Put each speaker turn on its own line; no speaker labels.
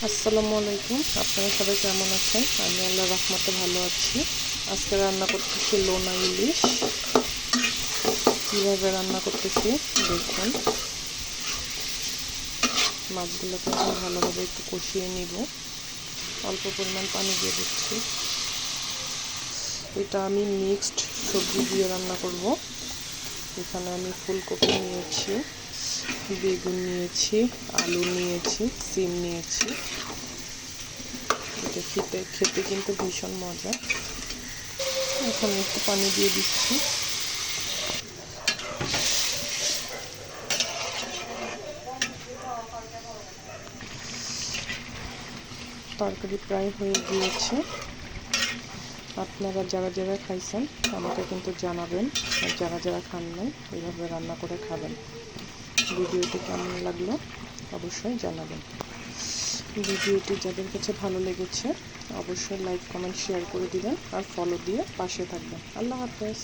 আসসালামু আলাইকুম। আপনারা সবাই কেমন আছেন? আমি আল্লাহর রহমতে ভালো আছি। আজকে রান্না করতেছি লোনা ইলিশ। কীভাবে রান্না করতেছি দেখুন। মাছগুলোকে এখন ভালোভাবে একটু কষিয়ে নিব। অল্প পরিমাণ পানি দিয়ে দিচ্ছি। এটা আমি মিক্সড সবজি দিয়ে রান্না করব। এখানে আমি ফুলকপি নিয়েছি, বেগুন নিয়েছি, আলু নিয়েছি, সিম নিয়েছি। এটা খেতে কিন্তু ভীষণ মজা। এখন একটু পানি দিয়ে দিচ্ছি। তরকারি প্রায় হয়ে গিয়েছে। আপনারা যারা যারা খাইছেন আমাকে কিন্তু জানাবেন, আর যারা যারা খান নাই এইভাবে রান্না করে খাবেন। ভিডিওটি কেমন লাগলো অবশ্যই জানাবেন। ভিডিওটি যাদের কাছে ভালো লেগেছে অবশ্যই লাইক কমেন্ট শেয়ার করে দিবেন আর ফলো দিয়ে পাশে থাকবেন। আল্লাহ হাফেজ।